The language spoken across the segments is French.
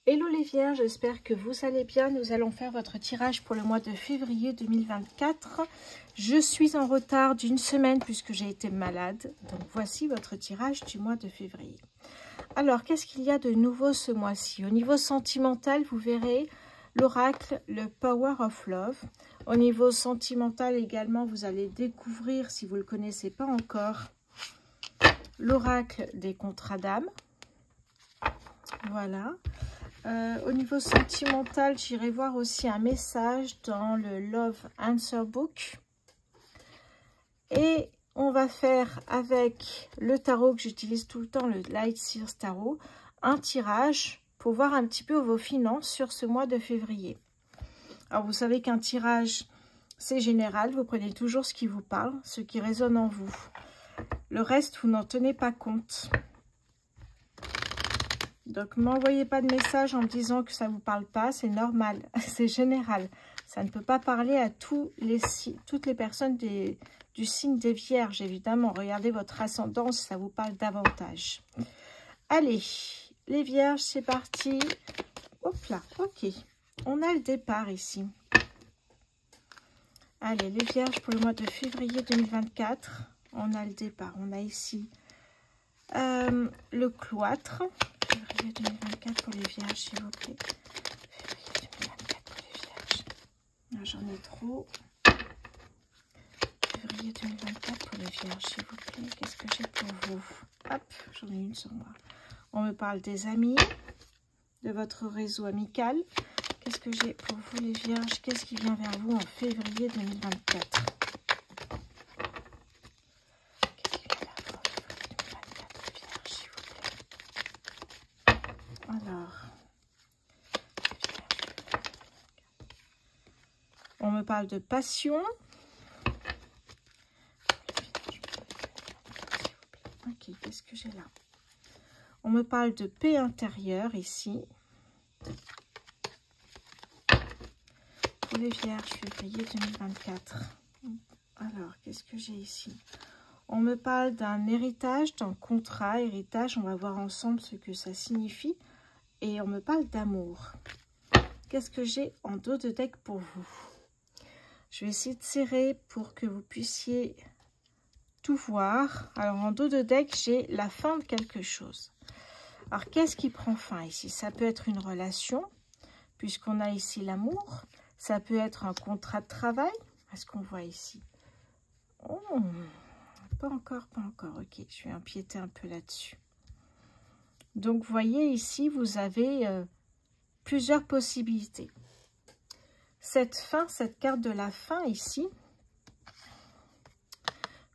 Hello les vierges, j'espère que vous allez bien. Nous allons faire votre tirage pour le mois de février 2024. Je suis en retard d'une semaine puisque j'ai été malade. Donc voici votre tirage du mois de février. Alors, qu'est-ce qu'il y a de nouveau ce mois-ci? Au niveau sentimental, vous verrez l'oracle, le Power of Love. Au niveau sentimental également, vous allez découvrir, si vous ne le connaissez pas encore, l'oracle des contrats d'âme. Voilà. Au niveau sentimental, j'irai voir aussi un message dans le Love Answer Book. Et on va faire avec le tarot que j'utilise tout le temps, le Light Seers Tarot, un tirage pour voir un petit peu vos finances sur ce mois de février. Alors vous savez qu'un tirage, c'est général, vous prenez toujours ce qui vous parle, ce qui résonne en vous. Le reste, vous n'en tenez pas compte. Donc, ne m'envoyez pas de message en me disant que ça ne vous parle pas, c'est normal, c'est général. Ça ne peut pas parler à toutes les personnes du signe des vierges, évidemment. Regardez votre ascendance, ça vous parle davantage. Allez, les vierges, c'est parti. Hop là, ok. On a le départ ici. Allez, les vierges, pour le mois de février 2024, on a le départ. On a ici le cloître. Février 2024 pour les vierges, s'il vous plaît. Février 2024 pour les vierges. J'en ai trop. Février 2024 pour les vierges, s'il vous plaît. Qu'est-ce que j'ai pour vous? Hop, j'en ai une sur moi. On me parle des amis, de votre réseau amical. Qu'est-ce que j'ai pour vous, les vierges? Qu'est-ce qui vient vers vous en février 2024? On me parle de passion. Ok, qu'est-ce que j'ai là? On me parle de paix intérieure ici. Pour les vierges, février 2024. Alors, qu'est-ce que j'ai ici? On me parle d'un héritage, d'un contrat, héritage. On va voir ensemble ce que ça signifie. Et on me parle d'amour. Qu'est-ce que j'ai en dos de deck pour vous? Je vais essayer de serrer pour que vous puissiez tout voir. Alors, en dos de deck, j'ai la fin de quelque chose. Alors, qu'est-ce qui prend fin ici? Ça peut être une relation, puisqu'on a ici l'amour. Ça peut être un contrat de travail. Est-ce qu'on voit ici? Oh, pas encore, pas encore. Ok, je vais empiéter un peu là-dessus. Donc, vous voyez ici, vous avez plusieurs possibilités. Cette fin, cette carte de la fin ici,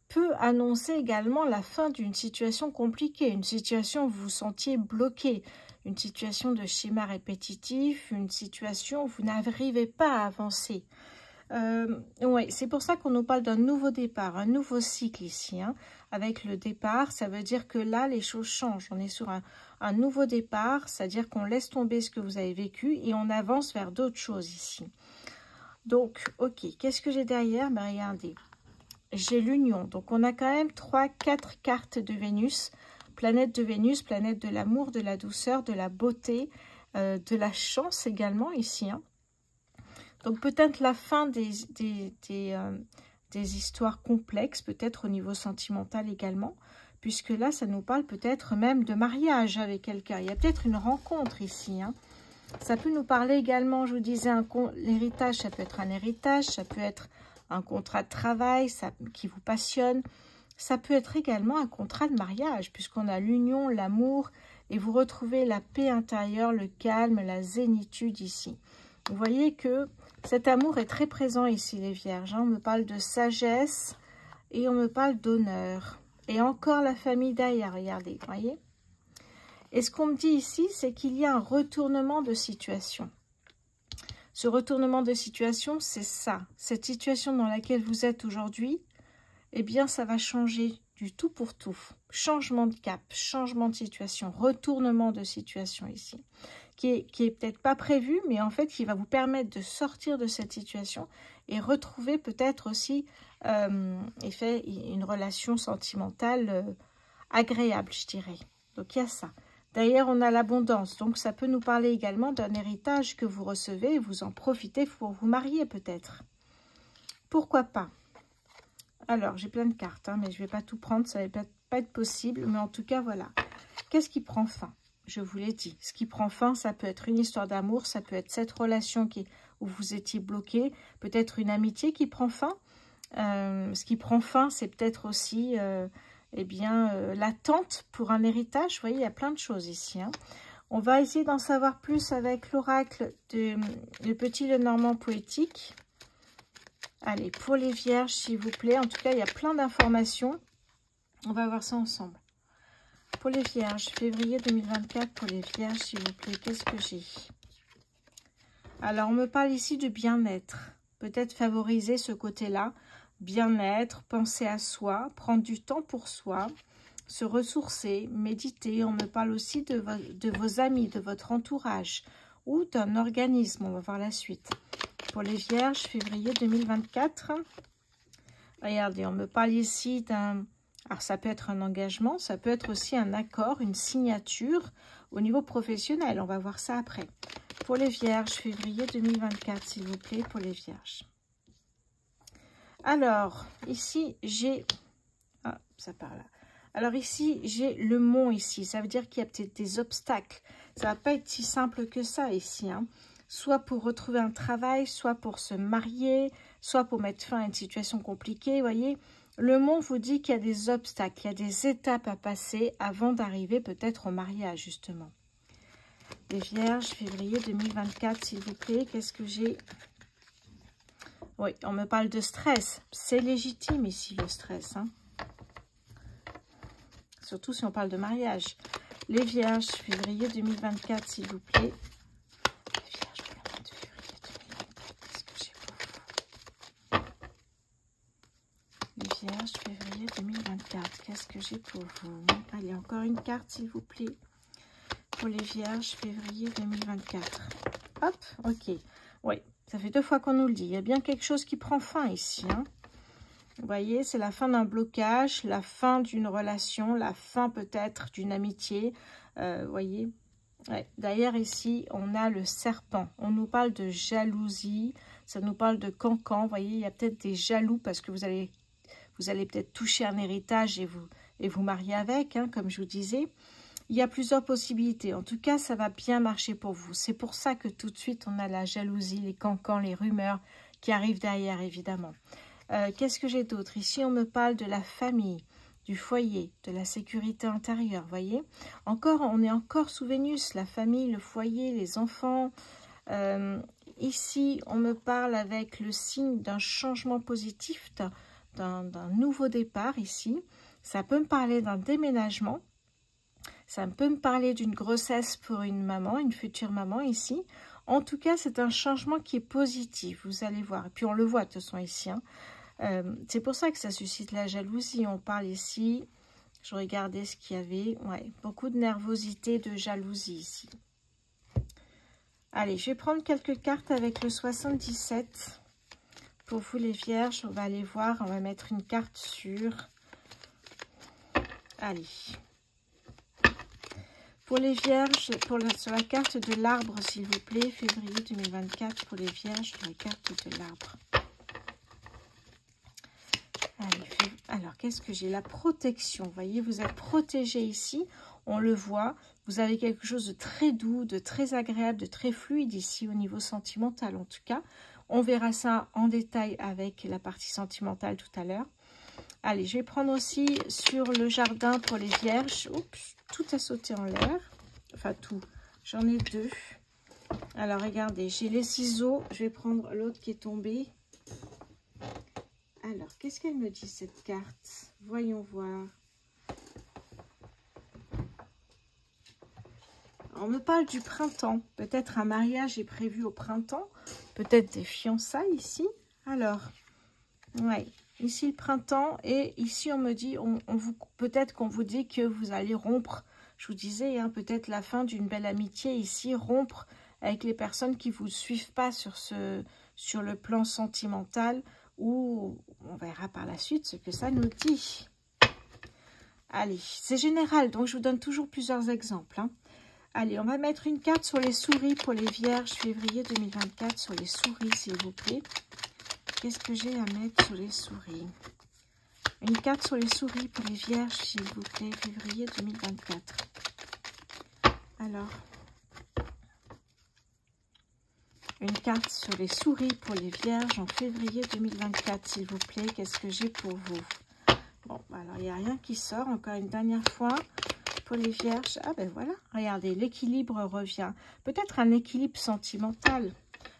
peut annoncer également la fin d'une situation compliquée, une situation où vous vous sentiez bloqué, une situation de schéma répétitif, une situation où vous n'arrivez pas à avancer. Ouais, c'est pour ça qu'on nous parle d'un nouveau départ, un nouveau cycle ici. Hein. Avec le départ, ça veut dire que là, les choses changent. On est sur un nouveau départ, c'est-à-dire qu'on laisse tomber ce que vous avez vécu et on avance vers d'autres choses ici. Donc, ok, qu'est-ce que j'ai derrière? Ben, regardez, j'ai l'union. Donc, on a quand même 3-4 cartes de Vénus. Planète de Vénus, planète de l'amour, de la douceur, de la beauté, de la chance également ici. Hein. Donc, peut-être la fin des histoires complexes, peut-être au niveau sentimental également, puisque là, ça nous parle peut-être même de mariage avec quelqu'un. Il y a peut-être une rencontre ici, hein. Ça peut nous parler également, je vous disais, l'héritage, ça peut être un héritage, ça peut être un contrat de travail qui vous passionne. Ça peut être également un contrat de mariage, puisqu'on a l'union, l'amour, et vous retrouvez la paix intérieure, le calme, la zénitude ici. Vous voyez que cet amour est très présent ici, les vierges. Hein. On me parle de sagesse et on me parle d'honneur. Et encore la famille derrière, regardez, vous voyez. Et ce qu'on me dit ici, c'est qu'il y a un retournement de situation. Ce retournement de situation, c'est ça. Cette situation dans laquelle vous êtes aujourd'hui, eh bien, ça va changer du tout pour tout. Changement de cap, changement de situation, retournement de situation ici. Qui est peut-être pas prévu, mais en fait, qui va vous permettre de sortir de cette situation et retrouver peut-être aussi une relation sentimentale agréable, je dirais. Donc, il y a ça. D'ailleurs, on a l'abondance, donc ça peut nous parler également d'un héritage que vous recevez et vous en profitez pour vous marier peut-être. Pourquoi pas? Alors, j'ai plein de cartes, hein, mais je ne vais pas tout prendre, ça ne va pas être possible, mais en tout cas, voilà. Qu'est-ce qui prend fin? Je vous l'ai dit, ce qui prend fin, ça peut être une histoire d'amour, ça peut être cette relation où vous étiez bloqué, peut-être une amitié qui prend fin. Ce qui prend fin, c'est peut-être aussi... l'attente pour un héritage. Vous voyez, il y a plein de choses ici. Hein. On va essayer d'en savoir plus avec l'oracle de le petit Lenormand poétique. Allez, pour les vierges, s'il vous plaît. En tout cas, il y a plein d'informations. On va voir ça ensemble. Pour les vierges, février 2024, pour les vierges, s'il vous plaît, qu'est-ce que j'ai? Alors, on me parle ici de bien-être. Peut-être favoriser ce côté-là. Bien-être, penser à soi, prendre du temps pour soi, se ressourcer, méditer. On me parle aussi de vos amis, de votre entourage ou d'un organisme. On va voir la suite. Pour les vierges, février 2024. Regardez, on me parle ici d'un... Alors, ça peut être un engagement, ça peut être aussi un accord, une signature au niveau professionnel. On va voir ça après. Pour les vierges, février 2024, s'il vous plaît, pour les vierges. Alors, ici, j'ai... Ah, ça part là. Alors, ici, j'ai le mont ici. Ça veut dire qu'il y a peut-être des obstacles. Ça ne va pas être si simple que ça ici. Hein. Soit pour retrouver un travail, soit pour se marier, soit pour mettre fin à une situation compliquée. Vous voyez, le mont vous dit qu'il y a des obstacles, il y a des étapes à passer avant d'arriver peut-être au mariage, justement. Les vierges, février 2024, s'il vous plaît, qu'est-ce que j'ai ? Oui, on me parle de stress. C'est légitime ici, le stress. Hein. Surtout si on parle de mariage. Les vierges, février 2024, s'il vous plaît. Les vierges, pour le mois de février 2024, qu'est-ce que j'ai pour vous? Les vierges, février 2024, qu'est-ce que j'ai pour vous? Allez, encore une carte, s'il vous plaît. Pour les vierges, février 2024. Hop, ok. Oui. Ça fait 2 fois qu'on nous le dit. Il y a bien quelque chose qui prend fin ici. Hein. Vous voyez, c'est la fin d'un blocage, la fin d'une relation, la fin peut-être d'une amitié. Vous voyez. Ouais. D'ailleurs, ici, on a le serpent. On nous parle de jalousie. Ça nous parle de cancan. Vous voyez, il y a peut-être des jaloux parce que vous allez peut-être toucher un héritage et vous marier avec, hein, comme je vous disais. Il y a plusieurs possibilités. En tout cas, ça va bien marcher pour vous. C'est pour ça que tout de suite, on a la jalousie, les cancans, les rumeurs qui arrivent derrière, évidemment. Qu'est-ce que j'ai d'autre? Ici, on me parle de la famille, du foyer, de la sécurité intérieure, voyez. On est encore sous Vénus, la famille, le foyer, les enfants. Ici, on me parle avec le signe d'un changement positif, d'un nouveau départ ici. Ça peut me parler d'un déménagement. Ça peut me parler d'une grossesse pour une maman, une future maman ici. En tout cas, c'est un changement qui est positif, vous allez voir. Et puis, on le voit de toute façon ici. Hein. C'est pour ça que ça suscite la jalousie. On parle ici, je regardais ce qu'il y avait. Ouais, beaucoup de nervosité, de jalousie ici. Allez, je vais prendre quelques cartes avec le 77. Pour vous les vierges, on va aller voir. On va mettre une carte sur... Allez... Pour les vierges, sur la carte de l'arbre, s'il vous plaît, février 2024, pour les vierges, la carte de l'arbre. Alors, qu'est-ce que j'ai? La protection, vous voyez, vous êtes protégé ici, on le voit. Vous avez quelque chose de très doux, de très agréable, de très fluide ici au niveau sentimental, en tout cas. On verra ça en détail avec la partie sentimentale tout à l'heure. Allez, je vais prendre aussi sur le jardin pour les vierges. Oups, tout a sauté en l'air. Enfin, tout. J'en ai 2. Alors, regardez, j'ai les ciseaux. Je vais prendre l'autre qui est tombé. Alors, qu'est-ce qu'elle me dit, cette carte? Voyons voir. On me parle du printemps. Peut-être un mariage est prévu au printemps. Peut-être des fiançailles ici. Alors, ouais. Ici, le printemps, et ici, on me dit, peut-être qu'on vous dit que vous allez rompre. Je vous disais, hein, peut-être la fin d'une belle amitié ici, rompre avec les personnes qui ne vous suivent pas sur le plan sentimental, ou on verra par la suite ce que ça nous dit. Allez, c'est général, donc je vous donne toujours plusieurs exemples. Hein. Allez, on va mettre une carte sur les souris pour les vierges février 2024 sur les souris, s'il vous plaît. Qu'est-ce que j'ai à mettre sur les souris? Une carte sur les souris pour les vierges, s'il vous plaît, février 2024. Alors, une carte sur les souris pour les vierges en février 2024, s'il vous plaît. Qu'est-ce que j'ai pour vous? Bon, alors, il n'y a rien qui sort. Encore une dernière fois. Pour les vierges, ah ben voilà, regardez, l'équilibre revient. Peut-être un équilibre sentimental.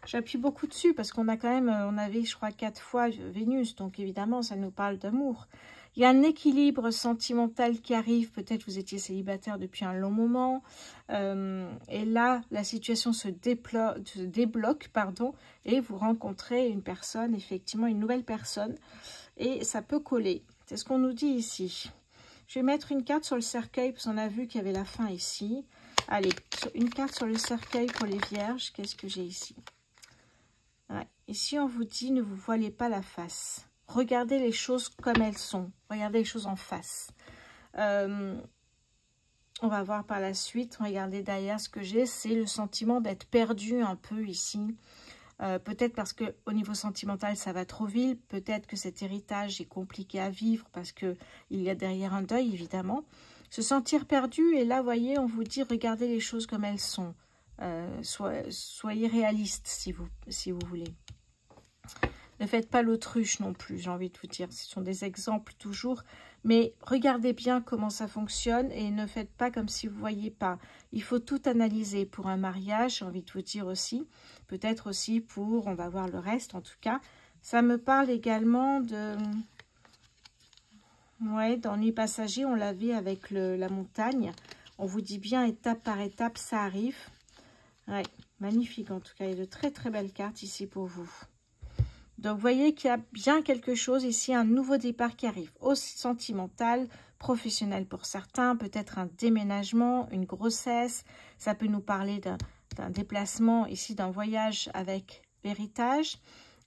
J'appuie beaucoup dessus parce qu'on a quand même, on avait je crois 4 fois Vénus, donc évidemment ça nous parle d'amour. Il y a un équilibre sentimental qui arrive, peut-être vous étiez célibataire depuis un long moment, et là la situation se débloque, pardon, et vous rencontrez une personne, effectivement une nouvelle personne, et ça peut coller. C'est ce qu'on nous dit ici. Je vais mettre une carte sur le cercueil, parce qu'on a vu qu'il y avait la fin ici. Allez, une carte sur le cercueil pour les vierges. Qu'est-ce que j'ai ici? Ouais. Ici, on vous dit, ne vous voilez pas la face. Regardez les choses comme elles sont. Regardez les choses en face. On va voir par la suite. Regardez derrière ce que j'ai. C'est le sentiment d'être perdu un peu ici. Peut-être parce que au niveau sentimental ça va trop vite, peut-être que cet héritage est compliqué à vivre parce que il y a derrière un deuil évidemment. Se sentir perdu, et là vous voyez on vous dit regardez les choses comme elles sont, soyez réaliste si vous voulez. Ne faites pas l'autruche non plus, j'ai envie de vous dire, ce sont des exemples toujours, mais regardez bien comment ça fonctionne et ne faites pas comme si vous ne voyez pas. Il faut tout analyser pour un mariage, j'ai envie de vous dire aussi, peut-être aussi pour, on va voir le reste en tout cas. Ça me parle également de, ouais, d'ennui passager, on l'avait avec la montagne. On vous dit bien étape par étape, ça arrive. Ouais, magnifique en tout cas, il y a de très très belles cartes ici pour vous. Donc, vous voyez qu'il y a bien quelque chose ici, un nouveau départ qui arrive. Aussi sentimental, professionnel pour certains, peut-être un déménagement, une grossesse. Ça peut nous parler d'un déplacement ici, d'un voyage avec l'héritage,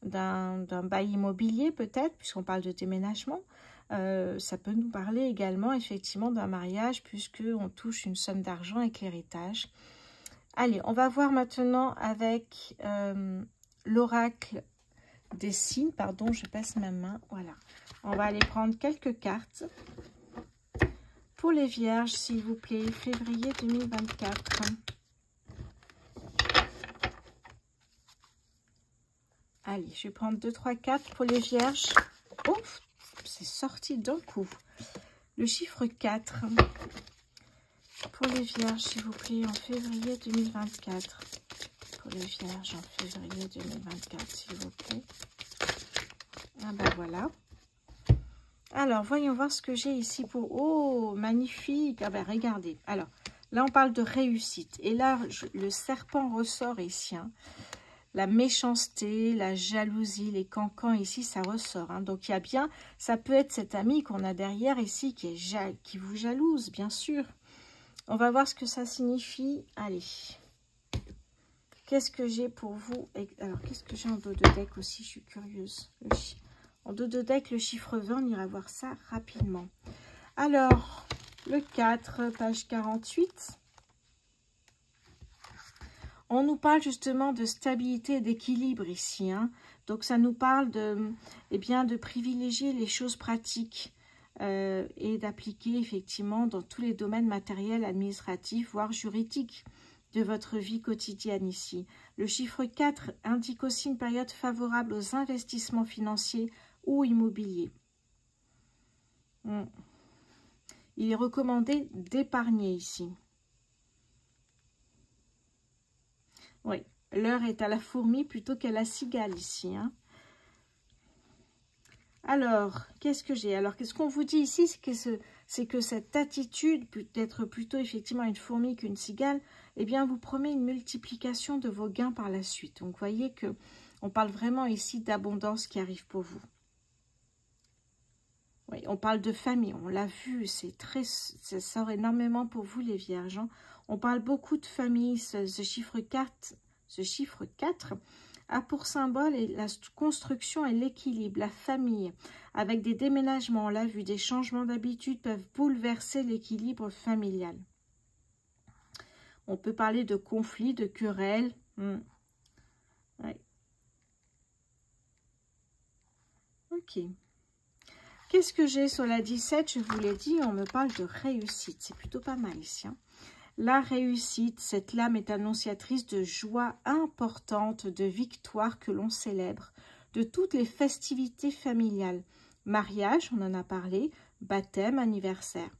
d'un bail immobilier peut-être, puisqu'on parle de déménagement. Ça peut nous parler également effectivement d'un mariage, puisqu'on touche une somme d'argent avec l'héritage. Allez, on va voir maintenant avec l'oracle des signes, pardon, je passe ma main, voilà. On va aller prendre quelques cartes pour les vierges, s'il vous plaît, février 2024. Allez, je vais prendre 2-3 cartes pour les vierges. Ouf, c'est sorti d'un coup. Le chiffre 4 pour les vierges, s'il vous plaît, en février 2024. Pour les vierges en février 2024, s'il vous plaît. Ah ben voilà. Alors, voyons voir ce que j'ai ici pour... Oh, magnifique. Ah ben, regardez. Alors, là, on parle de réussite. Et là, le serpent ressort ici. Hein. La méchanceté, la jalousie, les cancans ici, ça ressort. Hein. Donc, il y a bien... Ça peut être cet ami qu'on a derrière ici qui vous jalouse, bien sûr. On va voir ce que ça signifie. Allez. Qu'est-ce que j'ai pour vous? Alors, qu'est-ce que j'ai en dos de deck aussi? Je suis curieuse. En dos de deck, le chiffre 20, on ira voir ça rapidement. Alors, le 4, page 48. On nous parle justement de stabilité et d'équilibre ici. Hein. Donc, ça nous parle de, eh bien, de privilégier les choses pratiques et d'appliquer effectivement dans tous les domaines matériels, administratifs, voire juridiques de votre vie quotidienne ici. Le chiffre 4 indique aussi une période favorable aux investissements financiers ou immobiliers. Il est recommandé d'épargner ici. Oui, l'heure est à la fourmi plutôt qu'à la cigale ici. Hein. Alors, qu'est-ce que j'ai? Alors, qu'est-ce qu'on vous dit ici? C'est que cette attitude, peut être plutôt effectivement une fourmi qu'une cigale, eh bien, vous promet une multiplication de vos gains par la suite. Donc, vous voyez que on parle vraiment ici d'abondance qui arrive pour vous. Oui, on parle de famille, on l'a vu, ça sort énormément pour vous les vierges. Hein. On parle beaucoup de famille, ce chiffre 4 a pour symbole la construction et l'équilibre, la famille. Avec des déménagements, on l'a vu, des changements d'habitude peuvent bouleverser l'équilibre familial. On peut parler de conflits, de querelles. Ouais. Ok. Qu'est-ce que j'ai sur la 17? Je vous l'ai dit, on me parle de réussite. C'est plutôt pas mal ici. Hein. La réussite, cette lame est annonciatrice de joie importante, de victoire que l'on célèbre, de toutes les festivités familiales. Mariage, on en a parlé, baptême, anniversaire.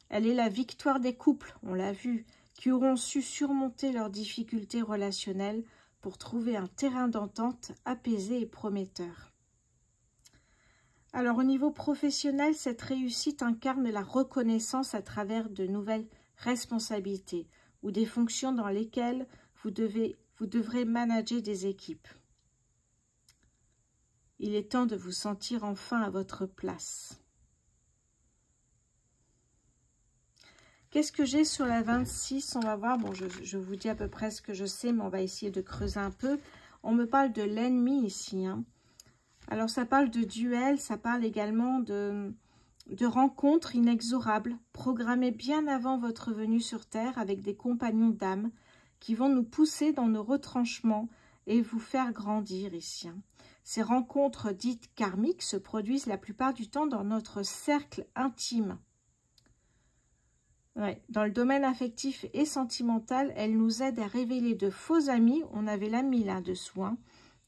Elle est la victoire des couples, on l'a vu, qui auront su surmonter leurs difficultés relationnelles pour trouver un terrain d'entente apaisé et prometteur. Alors, au niveau professionnel, cette réussite incarne la reconnaissance à travers de nouvelles responsabilités ou des fonctions dans lesquelles vous devrez manager des équipes. Il est temps de vous sentir enfin à votre place. Qu'est-ce que j'ai sur la 26? On va voir. Bon, je vous dis à peu près ce que je sais, mais on va essayer de creuser un peu. On me parle de l'ennemi ici, hein. Alors, ça parle de duel, ça parle également de rencontres inexorables, programmées bien avant votre venue sur Terre avec des compagnons d'âme qui vont nous pousser dans nos retranchements et vous faire grandir ici. Ces rencontres dites karmiques se produisent la plupart du temps dans notre cercle intime. Ouais, dans le domaine affectif et sentimental, elles nous aident à révéler de faux amis, on avait l'ami là-dessous, hein,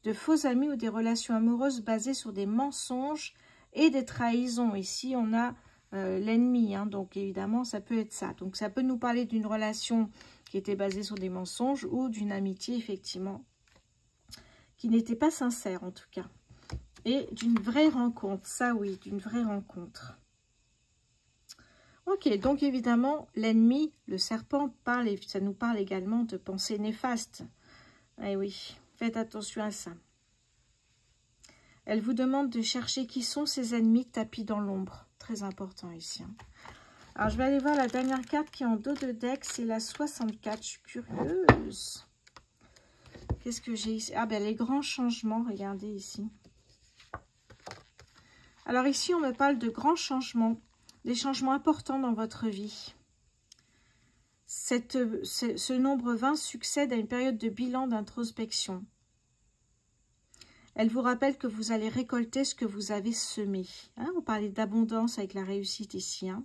de faux amis ou des relations amoureuses basées sur des mensonges et des trahisons. Ici, on a l'ennemi, hein, donc évidemment, ça peut être ça. Donc, ça peut nous parler d'une relation qui était basée sur des mensonges ou d'une amitié, effectivement, qui n'était pas sincère, en tout cas. Et d'une vraie rencontre, ça oui, d'une vraie rencontre. Ok, donc évidemment, l'ennemi, le serpent, ça nous parle également de pensées néfastes. Eh oui, faites attention à ça. Elle vous demande de chercher qui sont ces ennemis tapis dans l'ombre. Très important ici. Hein. Alors, je vais aller voir la dernière carte qui est en dos de deck. C'est la 64. Je suis curieuse. Qu'est-ce que j'ai ici? Ah, ben les grands changements. Regardez ici. Alors, ici, on me parle de grands changements. Des changements importants dans votre vie. Ce nombre 20 succède à une période de bilan, d'introspection. Elle vous rappelle que vous allez récolter ce que vous avez semé. Hein, on parlait d'abondance avec la réussite ici. Hein.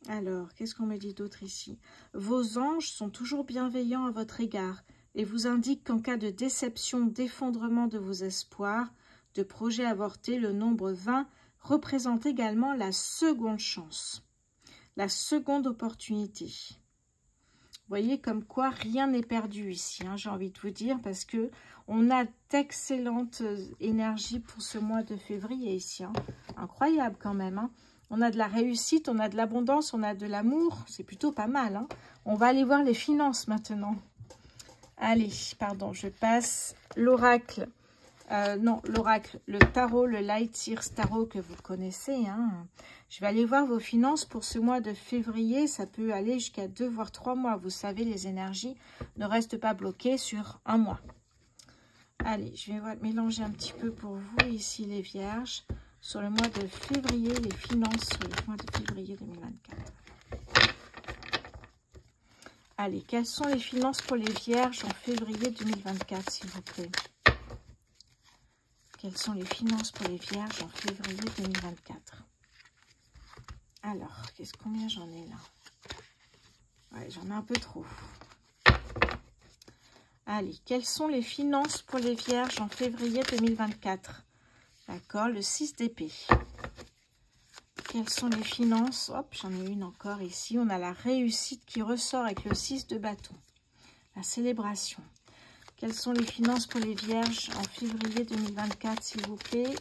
Alors, qu'est-ce qu'on me dit d'autre ici? Vos anges sont toujours bienveillants à votre égard et vous indiquent qu'en cas de déception, d'effondrement de vos espoirs, de projets avortés, le nombre 20 représente également la seconde chance, la seconde opportunité. Vous voyez comme quoi rien n'est perdu ici, hein, j'ai envie de vous dire, parce que on a d'excellentes énergies pour ce mois de février ici. Hein. Incroyable quand même. Hein. On a de la réussite, on a de l'abondance, on a de l'amour. C'est plutôt pas mal. Hein. On va aller voir les finances maintenant. Allez, pardon, je passe l'oracle. Non, l'oracle, le tarot, le Light Seers Tarot que vous connaissez. Hein. Je vais aller voir vos finances pour ce mois de février. Ça peut aller jusqu'à 2 voire 3 mois. Vous savez, les énergies ne restent pas bloquées sur un mois. Allez, je vais mélanger un petit peu pour vous ici les vierges. Sur le mois de février, les finances sur le mois de février 2024. Allez, quelles sont les finances pour les vierges en février 2024, s'il vous plaît? Quelles sont les finances pour les vierges en février 2024? Alors, combien j'en ai là? Ouais, j'en ai un peu trop. Allez, quelles sont les finances pour les vierges en février 2024? D'accord, le 6 d'épée. Quelles sont les finances? Hop, j'en ai une encore ici. On a la réussite qui ressort avec le 6 de bâton. La célébration. Quelles sont les finances pour les vierges en février 2024, s'il vous plaît?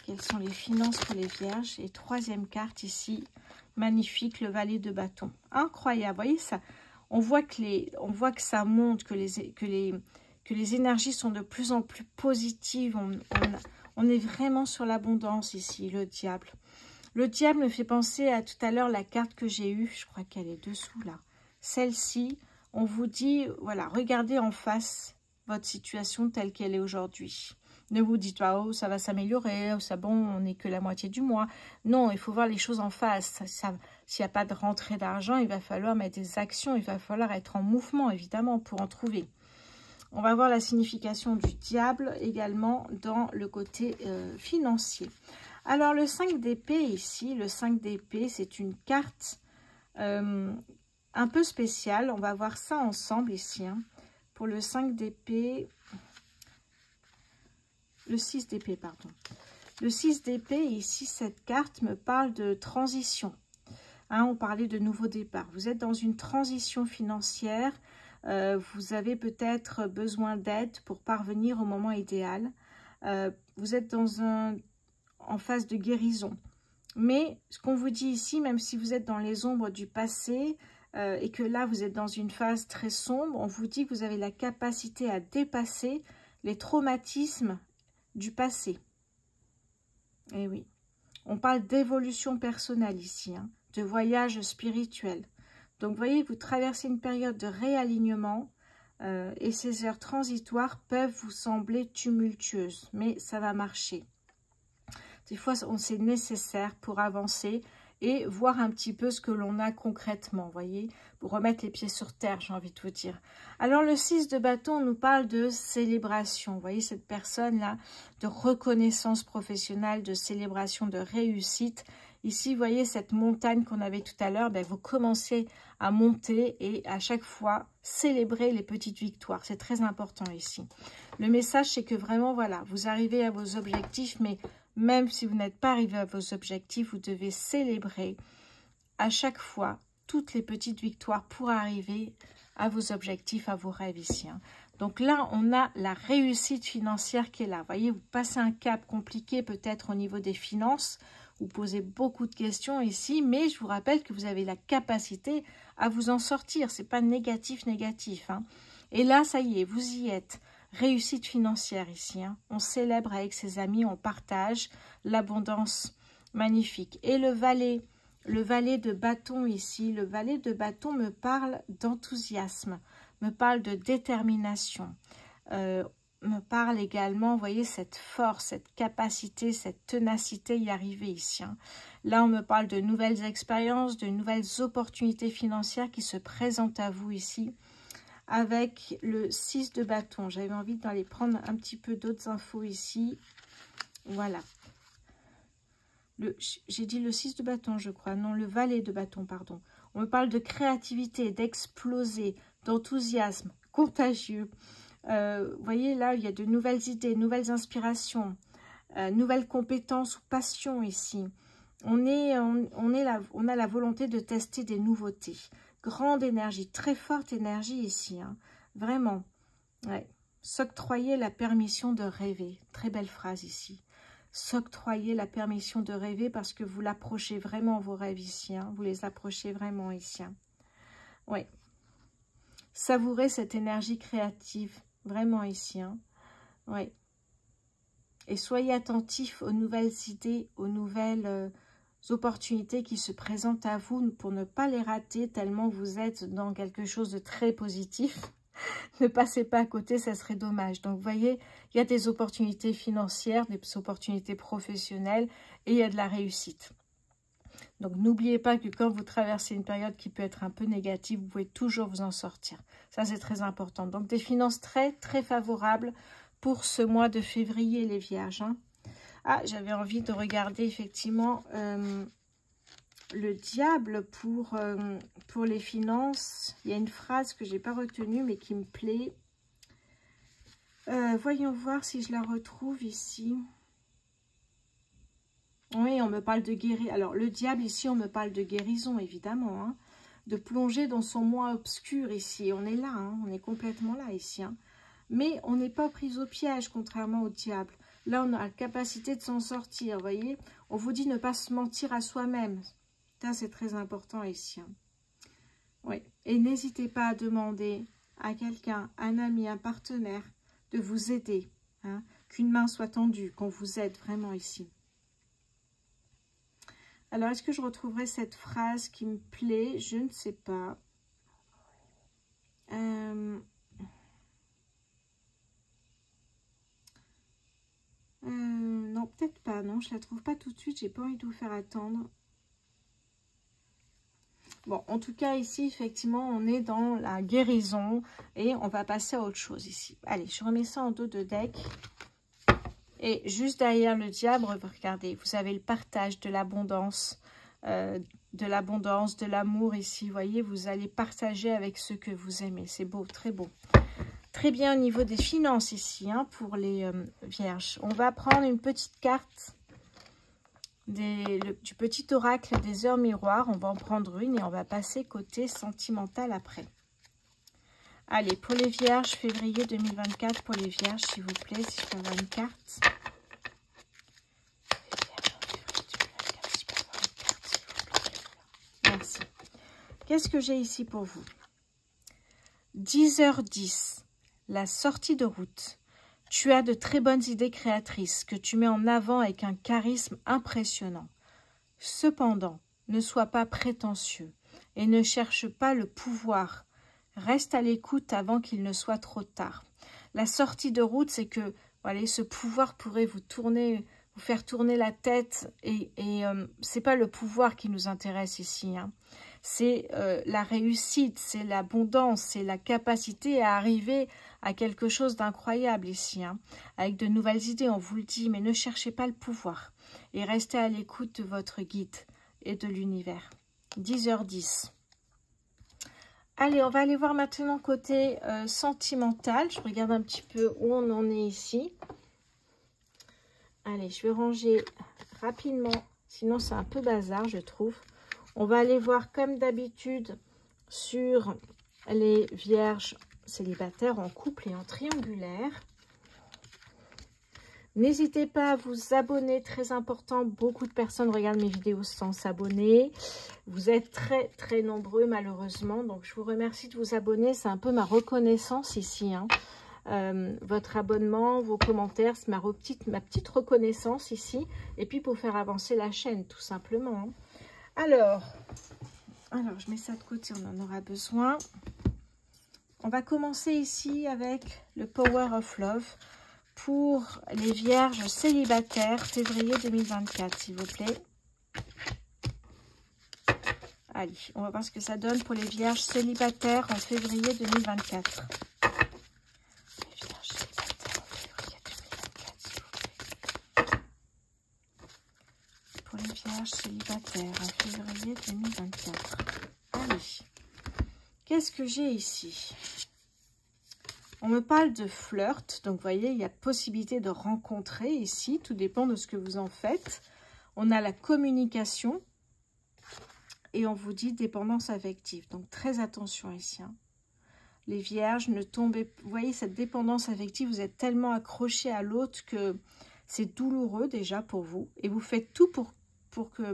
Quelles sont les finances pour les vierges? Et troisième carte ici, magnifique, le valet de bâton. Incroyable, vous voyez ça? On voit que ça monte, que les énergies sont de plus en plus positives. On est vraiment sur l'abondance ici, le diable. Le diable me fait penser à tout à l'heure la carte que j'ai eue. Je crois qu'elle est dessous là. Celle-ci, on vous dit, voilà, regardez en face votre situation telle qu'elle est aujourd'hui. Ne vous dites pas, oh, ça va s'améliorer, oh, ça bon, on n'est que la moitié du mois. Non, il faut voir les choses en face. S'il n'y a pas de rentrée d'argent, il va falloir mettre des actions, il va falloir être en mouvement, évidemment, pour en trouver. On va voir la signification du diable également dans le côté financier. Alors, le 5 d'épée ici, le 5 d'épée, c'est une carte un peu spéciale. On va voir ça ensemble ici. Hein. Pour le 5 d'épée, le 6 d'épée, pardon. Le 6 d'épée, ici, cette carte me parle de transition. Hein, on parlait de nouveau départ. Vous êtes dans une transition financière. Vous avez peut-être besoin d'aide pour parvenir au moment idéal. Vous êtes en phase de guérison. Mais ce qu'on vous dit ici, même si vous êtes dans les ombres du passé et que là, vous êtes dans une phase très sombre, on vous dit que vous avez la capacité à dépasser les traumatismes du passé. Et oui, on parle d'évolution personnelle ici, hein, de voyage spirituel. Donc, vous voyez, vous traversez une période de réalignement et ces heures transitoires peuvent vous sembler tumultueuses, mais ça va marcher. Des fois, c'est nécessaire pour avancer et voir un petit peu ce que l'on a concrètement, voyez, pour remettre les pieds sur terre, j'ai envie de vous dire. Alors, le 6 de bâton nous parle de célébration. Vous voyez, cette personne-là, de reconnaissance professionnelle, de célébration, de réussite. Ici, vous voyez cette montagne qu'on avait tout à l'heure, ben, vous commencez à monter et à chaque fois célébrer les petites victoires. C'est très important ici. Le message, c'est que vraiment, voilà, vous arrivez à vos objectifs, mais même si vous n'êtes pas arrivé à vos objectifs, vous devez célébrer à chaque fois toutes les petites victoires pour arriver à vos objectifs, à vos rêves ici. Hein. Donc là, on a la réussite financière qui est là. Vous voyez, vous passez un cap compliqué peut-être au niveau des finances. Vous posez beaucoup de questions ici, mais je vous rappelle que vous avez la capacité à vous en sortir. Ce n'est pas négatif. Hein. Et là, ça y est, vous y êtes. Réussite financière ici. Hein. On célèbre avec ses amis, on partage l'abondance magnifique. Et le valet de bâton ici, le valet de bâton me parle d'enthousiasme, me parle de détermination, me parle également, vous voyez, cette force, cette capacité, cette ténacité y arriver ici. Hein. Là, on me parle de nouvelles expériences, de nouvelles opportunités financières qui se présentent à vous ici. Avec le 6 de bâton. J'avais envie d'aller prendre un petit peu d'autres infos ici. Voilà. J'ai dit le 6 de bâton, je crois. Non, le valet de bâton, pardon. On me parle de créativité, d'exploser, d'enthousiasme, contagieux. Vous voyez, là, il y a de nouvelles idées, nouvelles inspirations, nouvelles compétences ou passions ici. On a la volonté de tester des nouveautés. Grande énergie, très forte énergie ici. Hein. Vraiment. Ouais. S'octroyer la permission de rêver. Très belle phrase ici. S'octroyer la permission de rêver parce que vous l'approchez vraiment, vos rêves ici. Hein. Vous les approchez vraiment ici. Hein. Oui. Savourez cette énergie créative. Vraiment ici. Hein. Oui. Et soyez attentifs aux nouvelles idées, aux nouvelles opportunités qui se présentent à vous pour ne pas les rater tellement vous êtes dans quelque chose de très positif. Ne passez pas à côté, ça serait dommage. Donc, vous voyez, il y a des opportunités financières, des opportunités professionnelles et il y a de la réussite. Donc, n'oubliez pas que quand vous traversez une période qui peut être un peu négative, vous pouvez toujours vous en sortir. Ça, c'est très important. Donc, des finances très, très favorables pour ce mois de février, les vierges. Hein. Ah, j'avais envie de regarder effectivement le diable pour les finances. Il y a une phrase que je n'ai pas retenue mais qui me plaît. Voyons voir si je la retrouve ici. Oui, on me parle de guérison. Alors, le diable ici, on me parle de guérison, évidemment. Hein, de plonger dans son moi obscur ici. On est là, hein, on est complètement là ici. Hein. Mais on n'est pas pris au piège, contrairement au diable. Là, on a la capacité de s'en sortir, vous voyez. On vous dit ne pas se mentir à soi-même. Ça, c'est très important ici. Hein. Oui. Et n'hésitez pas à demander à quelqu'un, un ami, un partenaire, de vous aider. Hein. Qu'une main soit tendue, qu'on vous aide vraiment ici. Alors, est-ce que je retrouverai cette phrase qui me plaît? Je ne sais pas. Non, peut-être pas. Non, je la trouve pas tout de suite. J'ai pas envie de vous faire attendre. Bon, en tout cas, ici, effectivement, on est dans la guérison. Et on va passer à autre chose ici. Allez, je remets ça en dos de deck. Et juste derrière le diable, regardez, vous avez le partage de l'abondance, de l'amour ici. Vous voyez, vous allez partager avec ceux que vous aimez. C'est beau, très beau. Très bien au niveau des finances ici, hein, pour les vierges. On va prendre une petite carte du petit oracle des heures miroirs. On va en prendre une et on va passer côté sentimental après. Allez, pour les vierges, février 2024, pour les vierges, s'il vous plaît, si je peux avoir une carte. Merci. Qu'est-ce que j'ai ici pour vous? 10h10, la sortie de route. Tu as de très bonnes idées créatrices que tu mets en avant avec un charisme impressionnant. Cependant, ne sois pas prétentieux et ne cherche pas le pouvoir. Reste à l'écoute avant qu'il ne soit trop tard. La sortie de route, c'est que voilà, ce pouvoir pourrait vous faire tourner la tête et c'est pas le pouvoir qui nous intéresse ici, hein. C'est la réussite, c'est l'abondance, c'est la capacité à arriver à quelque chose d'incroyable ici, hein. Avec de nouvelles idées, on vous le dit, mais ne cherchez pas le pouvoir et restez à l'écoute de votre guide et de l'univers. 10h10. Allez, on va aller voir maintenant côté sentimental. Je regarde un petit peu où on en est ici. Allez, je vais ranger rapidement, sinon c'est un peu bazar, je trouve. On va aller voir comme d'habitude sur les vierges célibataires en couple et en triangulaire. N'hésitez pas à vous abonner, très important. Beaucoup de personnes regardent mes vidéos sans s'abonner. Vous êtes très très nombreux malheureusement, donc je vous remercie de vous abonner. C'est un peu ma reconnaissance ici, hein. Votre abonnement, vos commentaires, c'est ma petite reconnaissance ici. Et puis pour faire avancer la chaîne, tout simplement, hein. Alors, je mets ça de côté, on en aura besoin. On va commencer ici avec le Power of Love pour les vierges célibataires, février 2024, s'il vous plaît. Allez, on va voir ce que ça donne pour les vierges célibataires en février 2024. Les vierges célibataires en février 2024, s'il vous plaît. Pour les vierges célibataires en février 2024. Allez, qu'est-ce que j'ai ici? On me parle de flirt, donc vous voyez, il y a possibilité de rencontrer ici, tout dépend de ce que vous en faites. On a la communication et on vous dit dépendance affective, donc très attention ici, hein. Les vierges, ne tombez, vous voyez cette dépendance affective, vous êtes tellement accroché à l'autre que c'est douloureux déjà pour vous et vous faites tout pour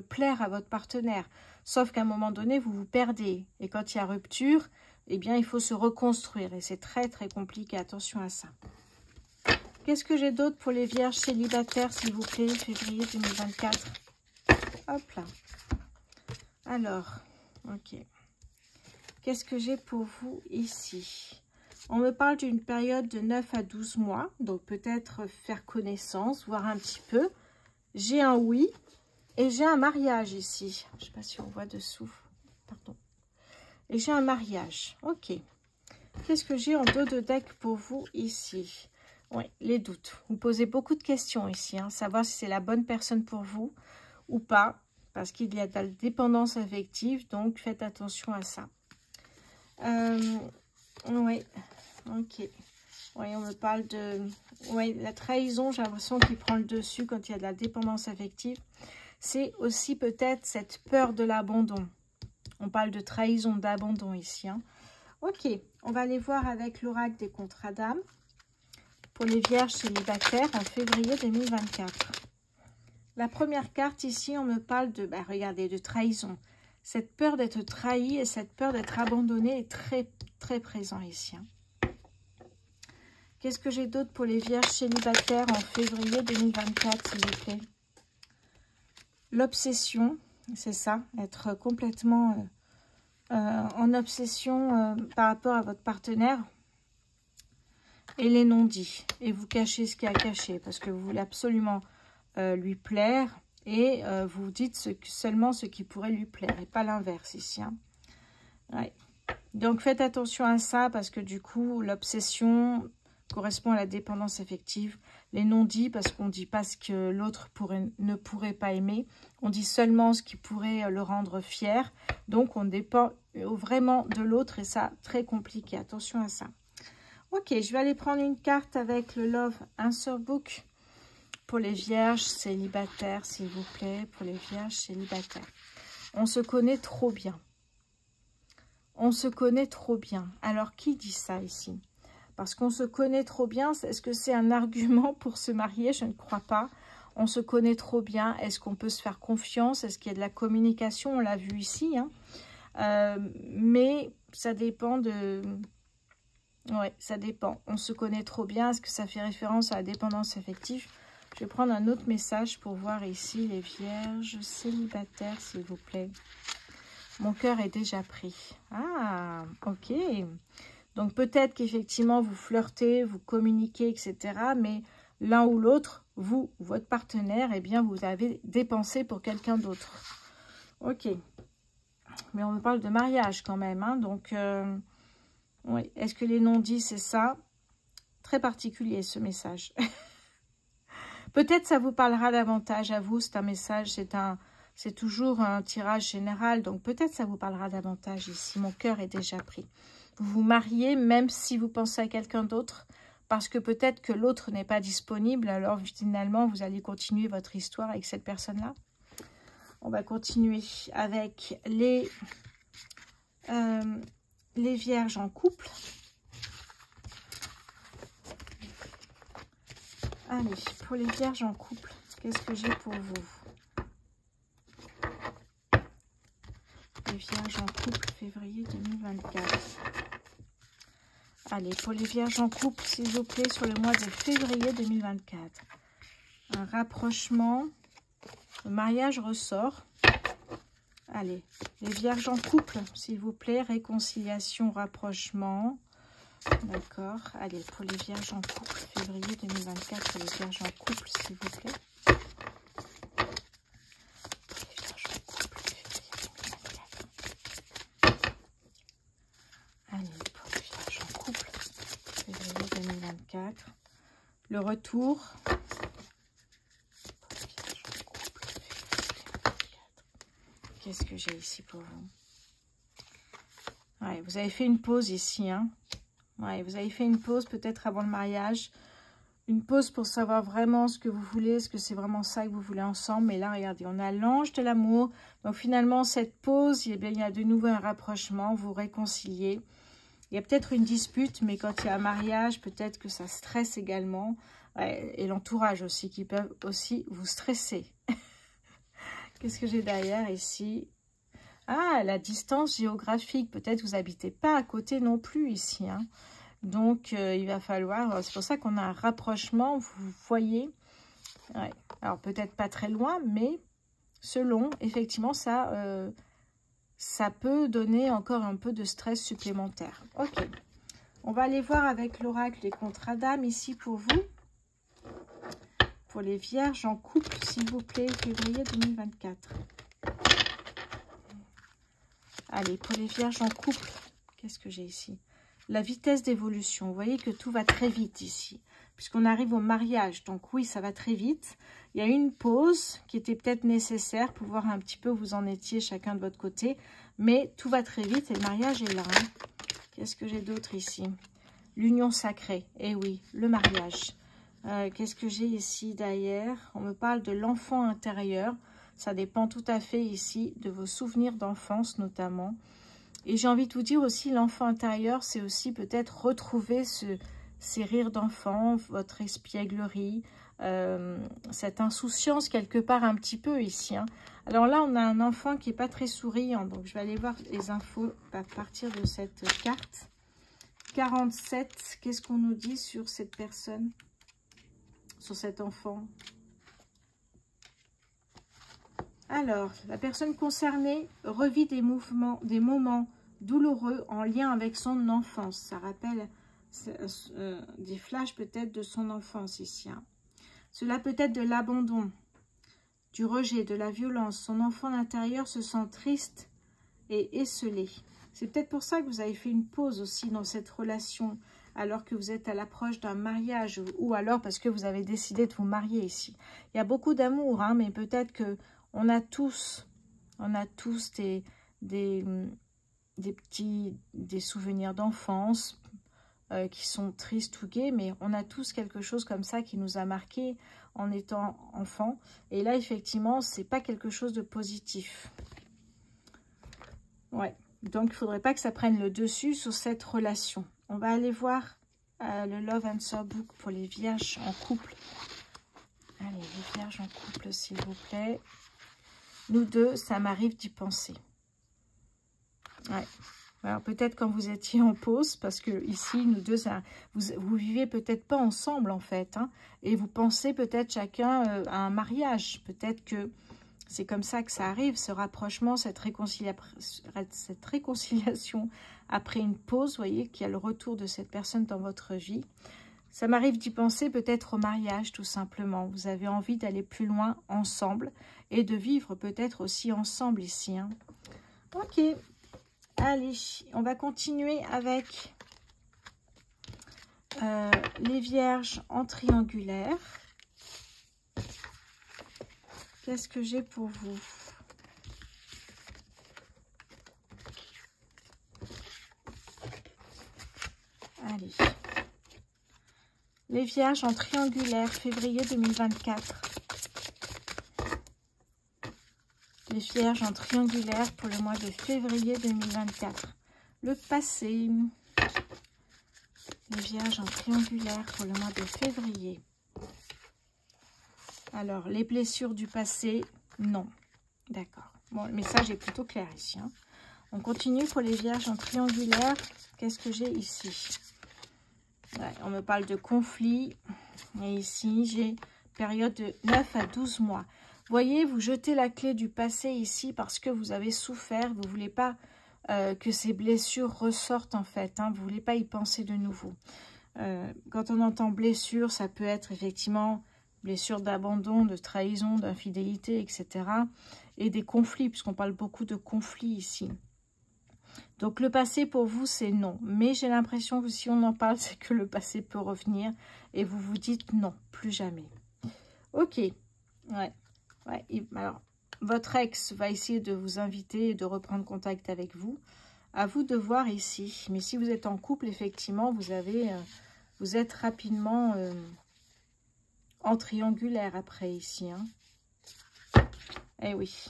plaire à votre partenaire, sauf qu'à un moment donné, vous vous perdez et quand il y a rupture, eh bien, il faut se reconstruire et c'est très, très compliqué. Attention à ça. Qu'est-ce que j'ai d'autre pour les vierges célibataires, s'il vous plaît, février 2024? Hop là. Alors, ok. Qu'est-ce que j'ai pour vous ici? On me parle d'une période de 9 à 12 mois, donc peut-être faire connaissance, voir un petit peu. J'ai un oui et j'ai un mariage ici. Je ne sais pas si on voit dessous. Pardon. Et j'ai un mariage. Ok. Qu'est-ce que j'ai en dos de deck pour vous ici? Oui, les doutes. Vous posez beaucoup de questions ici, hein, savoir si c'est la bonne personne pour vous ou pas, parce qu'il y a de la dépendance affective, donc faites attention à ça. Oui, ok. Oui, on me parle de... Oui, la trahison, j'ai l'impression qu'il prend le dessus quand il y a de la dépendance affective. C'est aussi peut-être cette peur de l'abandon. On parle de trahison, d'abandon ici, hein. Ok, on va aller voir avec l'oracle des contrats d'âme pour les vierges célibataires en février 2024. La première carte ici, on me parle de, regardez, de trahison. Cette peur d'être trahi et cette peur d'être abandonné est très, très présent ici, hein. Qu'est-ce que j'ai d'autre pour les vierges célibataires en février 2024, s'il vous plaît? L'obsession, c'est ça, être complètement en obsession par rapport à votre partenaire. et les non-dits. Et vous cachez ce qu'il y a à cacher parce que vous voulez absolument lui plaire. Et vous dites seulement ce qui pourrait lui plaire et pas l'inverse ici. Hein. Ouais. Donc faites attention à ça parce que du coup l'obsession correspond à la dépendance affective. Les non-dits parce qu'on ne dit pas ce que l'autre ne pourrait pas aimer. On dit seulement ce qui pourrait le rendre fier. Donc on dépend vraiment de l'autre et ça très compliqué. Attention à ça. Ok, je vais aller prendre une carte avec le Love Answer Book. Pour les vierges célibataires, s'il vous plaît. Pour les vierges célibataires. On se connaît trop bien. On se connaît trop bien. Alors, qui dit ça ici? Parce qu'on se connaît trop bien, est-ce que c'est un argument pour se marier? Je ne crois pas. On se connaît trop bien. Est-ce qu'on peut se faire confiance? Est-ce qu'il y a de la communication? On l'a vu ici. Hein. Mais ça dépend de... Ouais, ça dépend. On se connaît trop bien. Est-ce que ça fait référence à la dépendance affective? Je vais prendre un autre message pour voir ici les vierges célibataires, s'il vous plaît. Mon cœur est déjà pris. Ah, ok. Donc peut-être qu'effectivement vous flirtez, vous communiquez, etc. Mais l'un ou l'autre, vous, votre partenaire, eh bien vous avez dépensé pour quelqu'un d'autre. Ok. Mais on me parle de mariage quand même. Hein, donc, oui. Est-ce que les non-dits, c'est ça? Très particulier ce message. Peut-être ça vous parlera davantage à vous. C'est un message, c'est toujours un tirage général. Donc peut-être ça vous parlera davantage ici. Mon cœur est déjà pris. Vous vous mariez même si vous pensez à quelqu'un d'autre. Parce que peut-être que l'autre n'est pas disponible. Alors finalement, vous allez continuer votre histoire avec cette personne-là. On va continuer avec les vierges en couple. Allez, pour les vierges en couple, qu'est-ce que j'ai pour vous? Les vierges en couple, février 2024. Allez, pour les vierges en couple, s'il vous plaît, sur le mois de février 2024. Un rapprochement, le mariage ressort. Allez, les vierges en couple, s'il vous plaît, réconciliation, rapprochement. D'accord. Allez, pour les vierges en couple, février 2024, pour les vierges en couple, s'il vous plaît. Pour les vierges en couple, février 2024. Allez, pour les vierges en couple, février 2024. Le retour. Pour les vierges en couple, février 2024. Qu'est-ce que j'ai ici pour vous? Ouais, vous avez fait une pause ici, hein. Ouais, vous avez fait une pause peut-être avant le mariage. Une pause pour savoir vraiment ce que vous voulez. Est-ce que c'est vraiment ça que vous voulez ensemble? Mais là, regardez, on a l'ange de l'amour. Donc finalement, cette pause, eh bien, il y a de nouveau un rapprochement. Vous réconciliez. Il y a peut-être une dispute, mais quand il y a un mariage, peut-être que ça stresse également. Ouais, et l'entourage aussi, qui peuvent aussi vous stresser. Qu'est-ce que j'ai derrière ici? Ah, la distance géographique. Peut-être vous n'habitez pas à côté non plus ici. Hein. Donc, il va falloir... C'est pour ça qu'on a un rapprochement, vous voyez. Ouais. Alors, peut-être pas très loin, mais selon, effectivement, ça peut donner encore un peu de stress supplémentaire. Ok. On va aller voir avec l'oracle les contrats d'âme ici pour vous. Pour les vierges en couple, s'il vous plaît, février 2024. Allez, pour les vierges en couple, qu'est-ce que j'ai ici? La vitesse d'évolution. Vous voyez que tout va très vite ici, puisqu'on arrive au mariage. Donc oui, ça va très vite. Il y a une pause qui était peut-être nécessaire pour voir un petit peu où vous en étiez chacun de votre côté. Mais tout va très vite et le mariage est là. Hein. Qu'est-ce que j'ai d'autre ici? L'union sacrée. Eh oui, le mariage. Qu'est-ce que j'ai ici derrière? On me parle de l'enfant intérieur. Ça dépend tout à fait ici de vos souvenirs d'enfance notamment. Et j'ai envie de vous dire aussi, l'enfant intérieur, c'est aussi peut-être retrouver ces rires d'enfant, votre espièglerie, cette insouciance quelque part un petit peu ici. Hein. Alors là, on a un enfant qui n'est pas très souriant. Donc, je vais aller voir les infos à partir de cette carte. 47, qu'est-ce qu'on nous dit sur cette personne, sur cet enfant? Alors, la personne concernée revit des moments douloureux en lien avec son enfance. Ça rappelle des flashs peut-être de son enfance ici. Hein. Cela peut être de l'abandon, du rejet, de la violence. Son enfant intérieur se sent triste et esselé. C'est peut-être pour ça que vous avez fait une pause aussi dans cette relation, alors que vous êtes à l'approche d'un mariage, ou alors parce que vous avez décidé de vous marier ici. Il y a beaucoup d'amour, hein, mais peut-être que on a tous des souvenirs d'enfance qui sont tristes ou gais, mais on a tous quelque chose comme ça qui nous a marqué en étant enfant. Et là, effectivement, c'est pas quelque chose de positif. Ouais. Donc, il ne faudrait pas que ça prenne le dessus sur cette relation. On va aller voir le Love Answer Book pour les vierges en couple. Allez, les vierges en couple, s'il vous plaît. Nous deux, ça m'arrive d'y penser. Ouais. Alors, peut-être quand vous étiez en pause, parce que ici, nous deux, vous vivez peut-être pas ensemble, en fait. Hein, et vous pensez peut-être chacun à un mariage. Peut-être que c'est comme ça que ça arrive, ce rapprochement, cette réconciliation après une pause, vous voyez, qu'il y a le retour de cette personne dans votre vie. Ça m'arrive d'y penser peut-être au mariage, tout simplement. Vous avez envie d'aller plus loin ensemble et de vivre peut-être aussi ensemble ici. Hein. Ok, allez, on va continuer avec les vierges en triangulaire. Qu'est-ce que j'ai pour vous? Allez. Les vierges en triangulaire, février 2024. Les vierges en triangulaire pour le mois de février 2024. Le passé. Les vierges en triangulaire pour le mois de février. Alors, les blessures du passé, non. D'accord. Bon, le message est plutôt clair ici. Hein. On continue pour les vierges en triangulaire. Qu'est-ce que j'ai ici? Ouais, on me parle de conflit. Et ici, j'ai période de 9 à 12 mois. Vous voyez, vous jetez la clé du passé ici parce que vous avez souffert. Vous ne voulez pas que ces blessures ressortent en fait. Hein. Vous ne voulez pas y penser de nouveau. Quand on entend blessure, ça peut être effectivement... blessures d'abandon, de trahison, d'infidélité, etc. Et des conflits, puisqu'on parle beaucoup de conflits ici. Donc le passé pour vous, c'est non. Mais j'ai l'impression que si on en parle, c'est que le passé peut revenir. Et vous vous dites non, plus jamais. Ok. Ouais. Alors, votre ex va essayer de vous inviter et de reprendre contact avec vous. À vous de voir ici. Mais si vous êtes en couple, effectivement, vous êtes rapidement... en triangulaire après ici. Hein. Eh oui.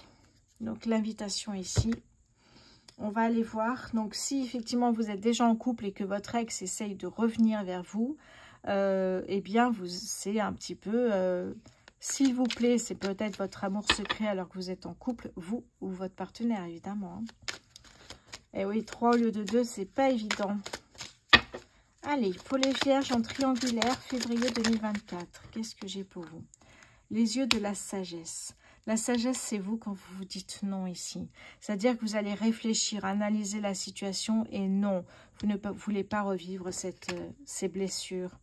Donc l'invitation ici. On va aller voir. Donc si effectivement vous êtes déjà en couple et que votre ex essaye de revenir vers vous, eh bien c'est un petit peu... s'il vous plaît, c'est peut-être votre amour secret alors que vous êtes en couple, vous ou votre partenaire évidemment. Hein. Eh oui, 3 au lieu de 2, c'est pas évident. Allez, pour les vierges en triangulaire, février 2024, qu'est-ce que j'ai pour vous? Les yeux de la sagesse. La sagesse, c'est vous quand vous vous dites non ici. C'est-à-dire que vous allez réfléchir, analyser la situation et non, vous ne voulez pas revivre ces blessures.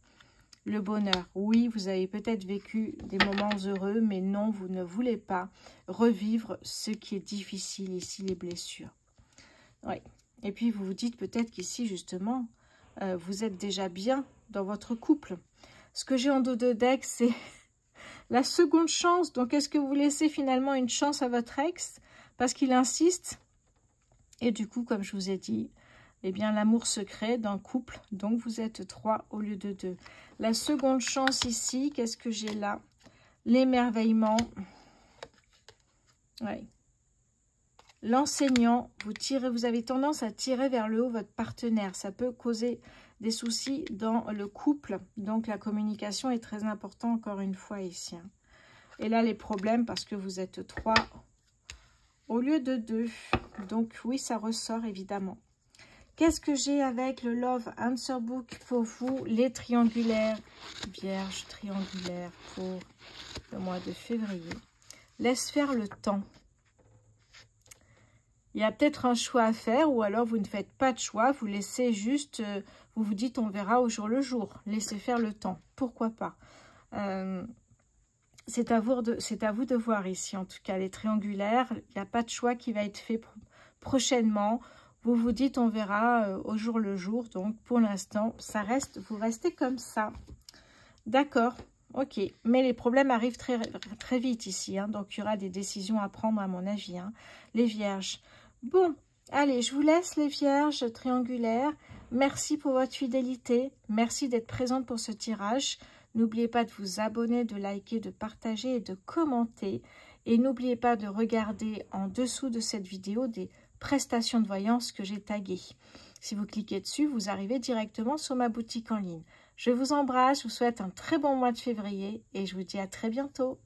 Le bonheur, oui, vous avez peut-être vécu des moments heureux, mais non, vous ne voulez pas revivre ce qui est difficile ici, les blessures. Oui. Et puis vous vous dites peut-être qu'ici, justement... vous êtes déjà bien dans votre couple. Ce que j'ai en dos de deck, c'est la seconde chance. Donc, est-ce que vous laissez finalement une chance à votre ex parce qu'il insiste? Et du coup, comme je vous ai dit, eh bien, l'amour secret d'un couple. Donc, vous êtes 3 au lieu de 2. La seconde chance ici, qu'est-ce que j'ai là? L'émerveillement. Oui. L'enseignant, vous avez tendance à tirer vers le haut votre partenaire. Ça peut causer des soucis dans le couple. Donc, la communication est très importante encore une fois ici. Hein. Et là, les problèmes parce que vous êtes 3 au lieu de 2. Donc, oui, ça ressort évidemment. Qu'est-ce que j'ai avec le Love Answer Book pour vous? Les triangulaires. Vierge triangulaire pour le mois de février. Laisse faire le temps. Il y a peut-être un choix à faire ou alors vous ne faites pas de choix. Vous laissez juste, vous vous dites on verra au jour le jour. Laissez faire le temps. Pourquoi pas c'est à vous de voir ici. En tout cas, les triangulaires, il n'y a pas de choix qui va être fait prochainement. Vous vous dites on verra au jour le jour. Donc pour l'instant, ça reste, vous restez comme ça. D'accord. Ok, mais les problèmes arrivent très, très vite ici, hein, donc il y aura des décisions à prendre à mon avis, hein, les vierges. Bon, allez, je vous laisse les vierges triangulaires. Merci pour votre fidélité, merci d'être présente pour ce tirage. N'oubliez pas de vous abonner, de liker, de partager et de commenter. Et n'oubliez pas de regarder en dessous de cette vidéo des prestations de voyance que j'ai taguées. Si vous cliquez dessus, vous arrivez directement sur ma boutique en ligne. Je vous embrasse, je vous souhaite un très bon mois de février et je vous dis à très bientôt.